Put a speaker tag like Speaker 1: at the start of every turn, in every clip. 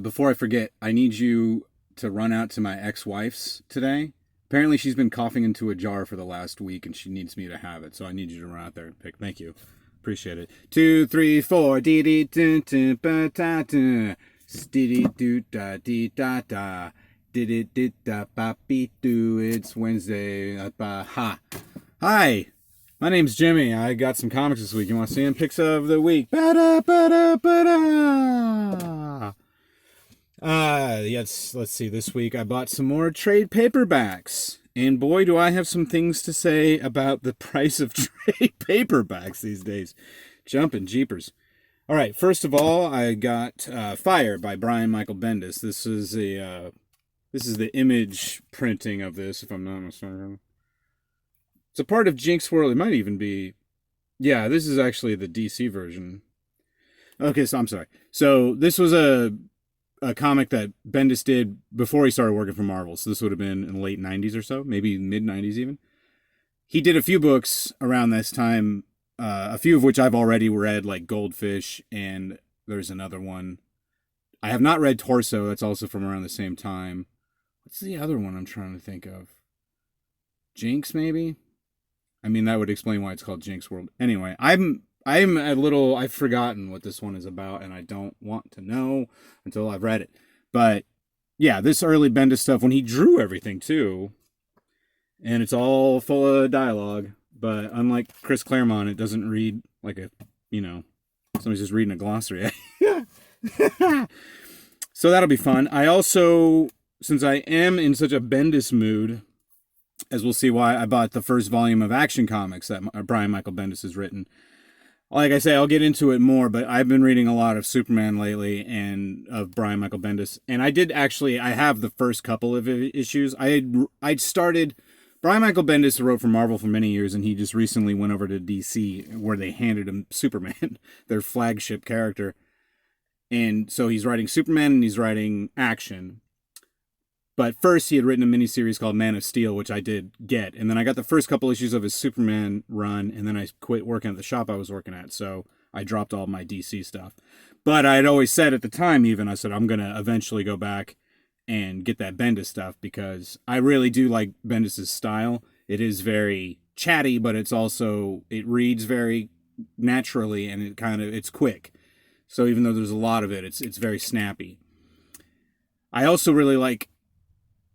Speaker 1: before I forget, I need you to run out to my ex-wife's today. Apparently, she's been coughing into a jar for the last week, and she needs me to have it. So I need you to run out there and pick. Thank you, appreciate it. 2, 3, 4. Dee dee doo doo ba da da. Dee doo da dee da da. Dee dee dee da ba be doo. It's Wednesday. Ba ha. Hi. My name's Jimmy. I got some comics this week. You want to see them? Picks of the week. Ba-da, ba-da, ba-da. Yes, let's see. This week I bought some more trade paperbacks. And boy, do I have some things to say about the price of trade paperbacks these days. Jumping jeepers. All right, first of all, I got Fire by Brian Michael Bendis. This is the image printing of this, if I'm not mistaken. It's a part of Jinx World. It might even be... Yeah, this is actually the DC version. Okay, so I'm sorry. So this was a comic that Bendis did before he started working for Marvel. So this would have been in the late 90s or so, maybe mid-90s even. He did a few books around this time, a few of which I've already read, like Goldfish, and there's another one. I have not read Torso. That's also from around the same time. What's the other one I'm trying to think of? Jinx, maybe? I mean, that would explain why it's called Jinx World. Anyway, I've forgotten what this one is about, and I don't want to know until I've read it. But yeah, this early Bendis stuff, when he drew everything too, and it's all full of dialogue, but unlike Chris Claremont, it doesn't read like somebody's just reading a glossary. So that'll be fun. I also, since I am in such a Bendis mood, as we'll see why, I bought the first volume of Action Comics that Brian Michael Bendis has written. Like I say, I'll get into it more, but I've been reading a lot of Superman lately and of Brian Michael Bendis. And I have the first couple of issues. I'd started, Brian Michael Bendis wrote for Marvel for many years, and he just recently went over to DC where they handed him Superman, their flagship character. And so he's writing Superman and he's writing Action. But first, he had written a miniseries called Man of Steel, which I did get. And then I got the first couple issues of his Superman run, and then I quit working at the shop I was working at. So I dropped all my DC stuff. But I had always said at the time, even, I said, I'm going to eventually go back and get that Bendis stuff, because I really do like Bendis' style. It is very chatty, but it reads very naturally, and it's quick. So even though there's a lot of it, it's very snappy. I really like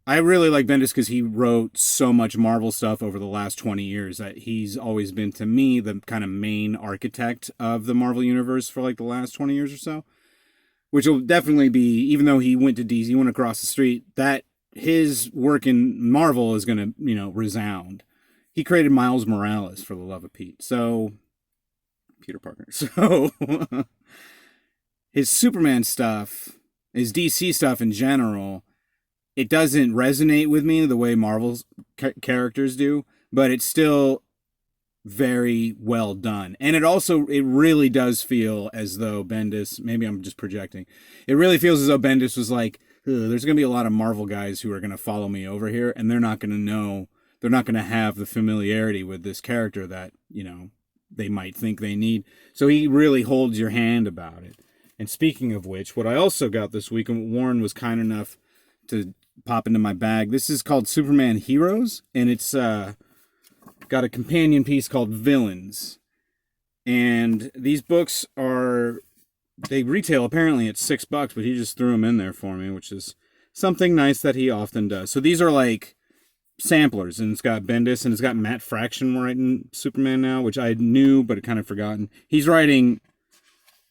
Speaker 1: Bendis because he wrote so much Marvel stuff over the last 20 years that he's always been, to me, the kind of main architect of the Marvel Universe for like the last 20 years or so. Which will definitely be, even though he went to DC, he went across the street, that his work in Marvel is going to, resound. He created Miles Morales, for the love of Pete. So, Peter Parker. So, his Superman stuff, his DC stuff in general, it doesn't resonate with me the way Marvel's characters do, but it's still very well done. And it really does feel as though Bendis, maybe I'm just projecting, it really feels as though Bendis was like, there's going to be a lot of Marvel guys who are going to follow me over here, and they're not going to have the familiarity with this character that, they might think they need. So he really holds your hand about it. And speaking of which, what I also got this week, and Warren was kind enough to pop into my bag. This is called Superman Heroes, and it's got a companion piece called Villains. And these books they retail apparently at $6, but he just threw them in there for me, which is something nice that he often does. So these are like samplers, and it's got Bendis, and it's got Matt Fraction writing Superman now, which I knew, but had kind of forgotten. He's writing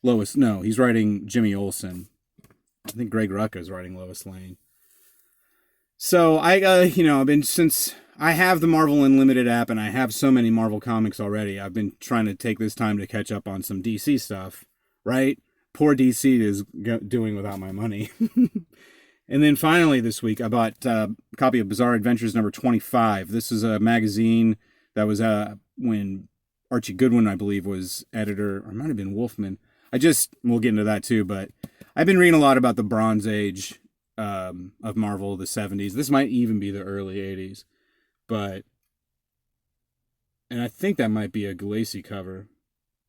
Speaker 1: he's writing Jimmy Olsen. I think Greg Rucka is writing Lois Lane. So since I have the Marvel Unlimited app and I have so many Marvel comics already, I've been trying to take this time to catch up on some DC stuff, right? Poor DC is doing without my money. And then finally this week, I bought a copy of Bizarre Adventures number 25. This is a magazine that was when Archie Goodwin, I believe, was editor, or it might have been Wolfman. We'll get into that too, but I've been reading a lot about the Bronze Age of Marvel, the 70s. This might even be the early 80s. And I think that might be a Galassi cover,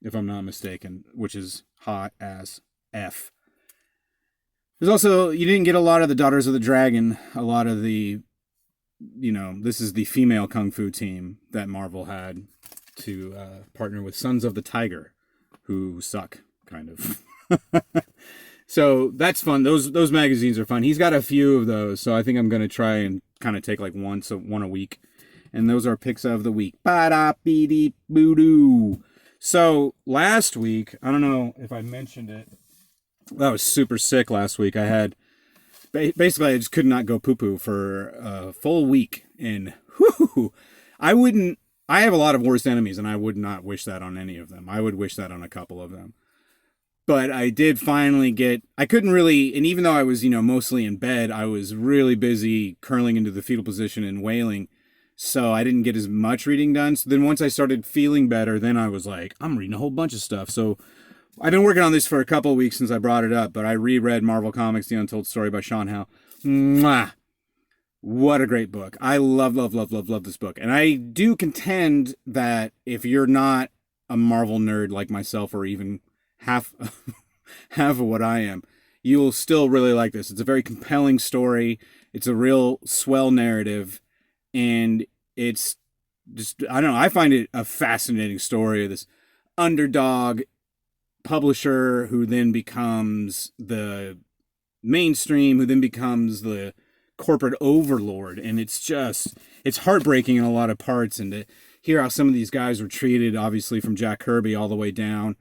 Speaker 1: if I'm not mistaken, which is hot as F. There's also, you didn't get a lot of the Daughters of the Dragon, a lot of the, this is the female kung fu team that Marvel had to partner with Sons of the Tiger, who suck, kind of. So that's fun. Those magazines are fun. He's got a few of those, so I think I'm going to try and kind of take like one a week. And those are picks of the week. Voodoo. So last week, I don't know if I mentioned it. I was super sick last week. I had, basically I just could not go poo-poo for a full week. And I have a lot of worst enemies, and I would not wish that on any of them. I would wish that on a couple of them. But I did finally I couldn't really, and even though I was, mostly in bed, I was really busy curling into the fetal position and wailing. So I didn't get as much reading done. So then once I started feeling better, then I was like, I'm reading a whole bunch of stuff. So I've been working on this for a couple of weeks since I brought it up, but I reread Marvel Comics, The Untold Story by Sean Howe. Mwah! What a great book. I love this book. And I do contend that if you're not a Marvel nerd like myself, or even half of what I am, you will still really like this. It's a very compelling story. It's a real swell narrative, and it's just, I don't know, I find it a fascinating story of this underdog publisher who then becomes the mainstream, who then becomes the corporate overlord. And it's heartbreaking in a lot of parts, and to hear how some of these guys were treated, obviously from Jack Kirby all the way down.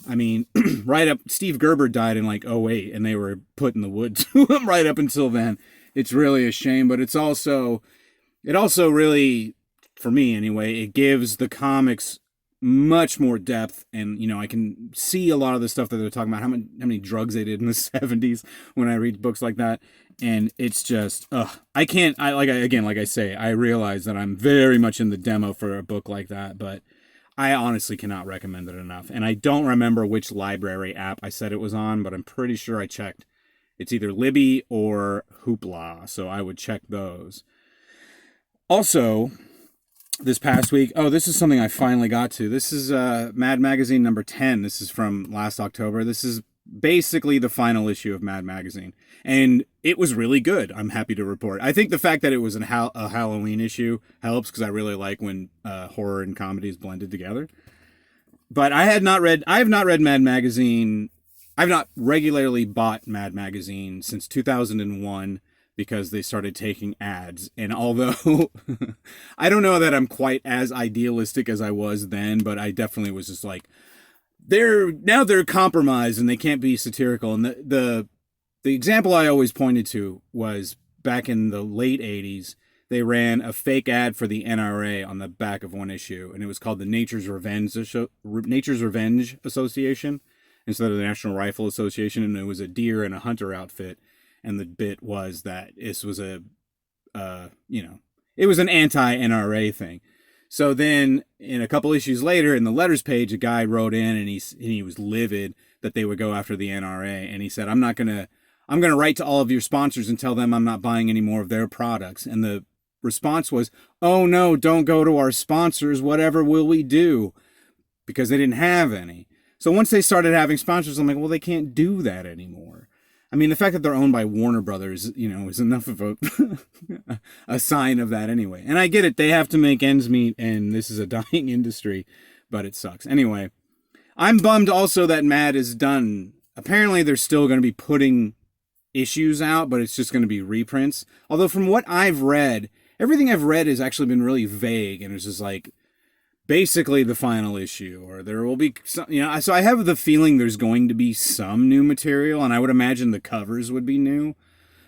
Speaker 1: I mean, right up, Steve Gerber died in like '08, and they were put in the woods right up until then. It's really a shame, but it also really, for me anyway, it gives the comics much more depth. And, I can see a lot of the stuff that they're talking about, how many drugs they did in the 70s when I read books like that. And it's just, I realize that I'm very much in the demo for a book like that, but I honestly cannot recommend it enough. And I don't remember which library app I said it was on, but I'm pretty sure I checked. It's either Libby or Hoopla, so I would check those. Also, this past week, this is something I finally got to. This is Mad Magazine number 10. This is from last October. This is basically the final issue of Mad Magazine. And it was really good, I'm happy to report. I think the fact that it was a Halloween issue helps, because I really like when horror and comedy is blended together. But I have not read Mad Magazine. I've not regularly bought Mad Magazine since 2001, because they started taking ads. And although I don't know that I'm quite as idealistic as I was then, but I definitely was just like, they're compromised and they can't be satirical. And the example I always pointed to was back in the late 80s, they ran a fake ad for the NRA on the back of one issue, and it was called the Nature's Revenge Association instead of the National Rifle Association, and it was a deer and a hunter outfit. And the bit was that this was it was an anti-NRA thing. So then, in a couple issues later, in the letters page, a guy wrote in, and he was livid that they would go after the NRA, and he said, I'm gonna write to all of your sponsors and tell them I'm not buying any more of their products. And the response was, oh no, don't go to our sponsors. Whatever will we do? Because they didn't have any. So once they started having sponsors, I'm like, well, they can't do that anymore. I mean, the fact that they're owned by Warner Brothers, is enough of a sign of that anyway. And I get it. They have to make ends meet, and this is a dying industry, but it sucks. Anyway, I'm bummed also that Mad is done. Apparently, they're still going to be putting issues out, but it's just going to be reprints. Although from what I've read, everything I've read has actually been really vague, and it's just like, basically the final issue, or there will be some, so I have the feeling there's going to be some new material, and I would imagine the covers would be new,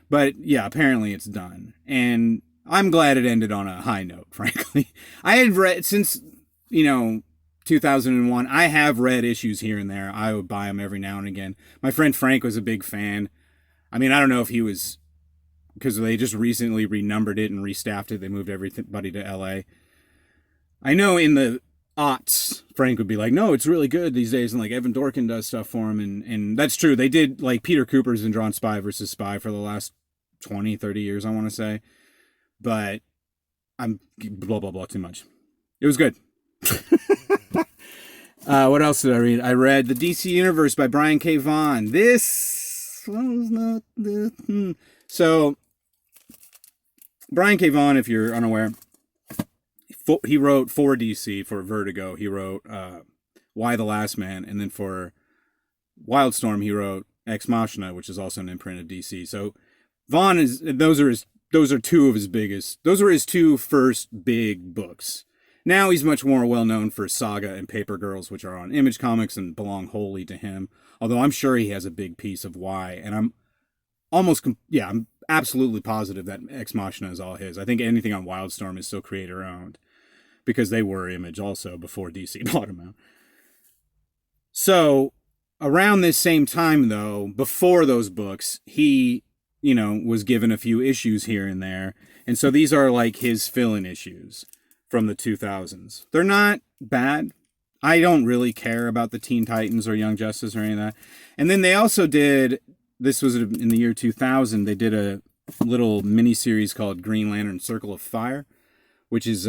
Speaker 1: but yeah, apparently it's done, and I'm glad it ended on a high note, frankly. I had read, since, 2001, I have read issues here and there. I would buy them every now and again. My friend Frank was a big fan. I mean, I don't know if he was, because they just recently renumbered it and restaffed it. They moved everybody to LA. I know in the aughts, Frank would be like, no, it's really good these days. And like Evan Dorkin does stuff for him. And that's true. They did, like, Peter Cooper's been drawn Spy versus Spy for the last 20, 30 years, I want to say. But I'm blah, blah, blah too much. It was good. What else did I read? I read The DC Universe by Brian K. Vaughan. This So, Brian K. Vaughan, if you're unaware, he wrote for DC, for Vertigo. He wrote Why the Last Man, and then for Wildstorm, he wrote Ex Machina, which is also an imprint of DC. So, Vaughan is those are two of his biggest. Those were his two first big books. Now he's much more well known for Saga and Paper Girls, which are on Image Comics and belong wholly to him. Although I'm sure he has a big piece of Why, and I'm absolutely positive that Ex Machina is all his. I think anything on Wildstorm is still creator owned because they were Image also before DC bought them out. So around this same time, though, before those books, he was given a few issues here and there, and so these are like his fill-in issues from the 2000s. They're not bad. I don't really care about the Teen Titans or Young Justice or any of that. And then they also did, this was in the year 2000, they did a little mini-series called Green Lantern Circle of Fire, which is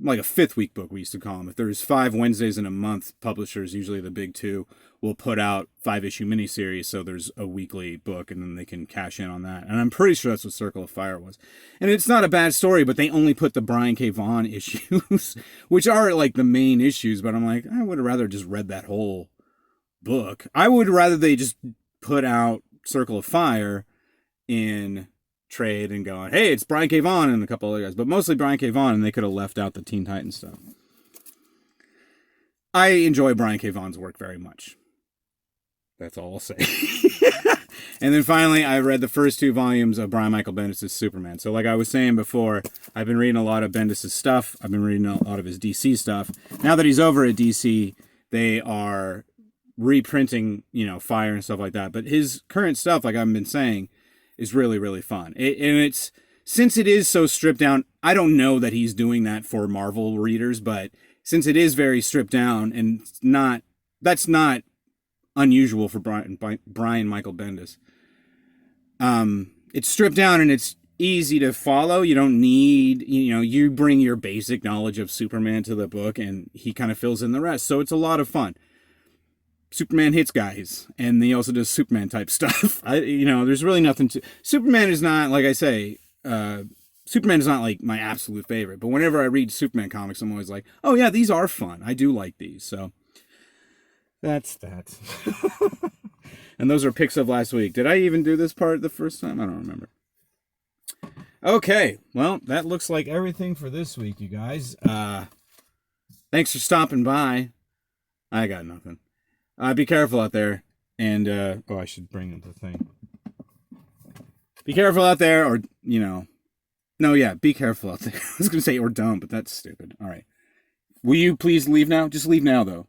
Speaker 1: like a fifth week book, we used to call them. If there's 5 Wednesdays in a month, publishers, usually the big two, will put out 5-issue miniseries, so there's a weekly book, and then they can cash in on that. And I'm pretty sure that's what Circle of Fire was. And it's not a bad story, but they only put the Brian K. Vaughan issues, which are like the main issues, but I'm like, I would have rather just read that whole book. I would rather they just put out Circle of Fire in trade and going, hey, it's Brian K. Vaughan and a couple other guys, but mostly Brian K. Vaughan, and they could have left out the Teen Titans stuff. I enjoy Brian K. Vaughan's work very much. That's all I'll say. And then finally, I read the first 2 volumes of Brian Michael Bendis' Superman. So like I was saying before, I've been reading a lot of Bendis' stuff. I've been reading a lot of his DC stuff. Now that he's over at DC, they are reprinting, Fire and stuff like that. But his current stuff, like I've been saying, is really, really fun. And it's, since it is so stripped down, I don't know that he's doing that for Marvel readers, but since it is very stripped down and that's not unusual for Brian Michael Bendis. It's stripped down and it's easy to follow. You don't need, you bring your basic knowledge of Superman to the book and he kind of fills in the rest. So it's a lot of fun. Superman hits guys, and he also does Superman type stuff. There's really nothing to. Superman is not, like I say, Superman is not like my absolute favorite. But whenever I read Superman comics, I'm always like, oh yeah, these are fun. I do like these. So that's that. And those are picks of last week. Did I even do this part the first time? I don't remember. Okay, well, that looks like everything for this week, you guys. Thanks for stopping by. I got nothing. Be careful out there. And, I should bring up the thing. Be careful out there, or, be careful out there. I was going to say, or don't, but that's stupid. All right. Will you please leave now? Just leave now, though.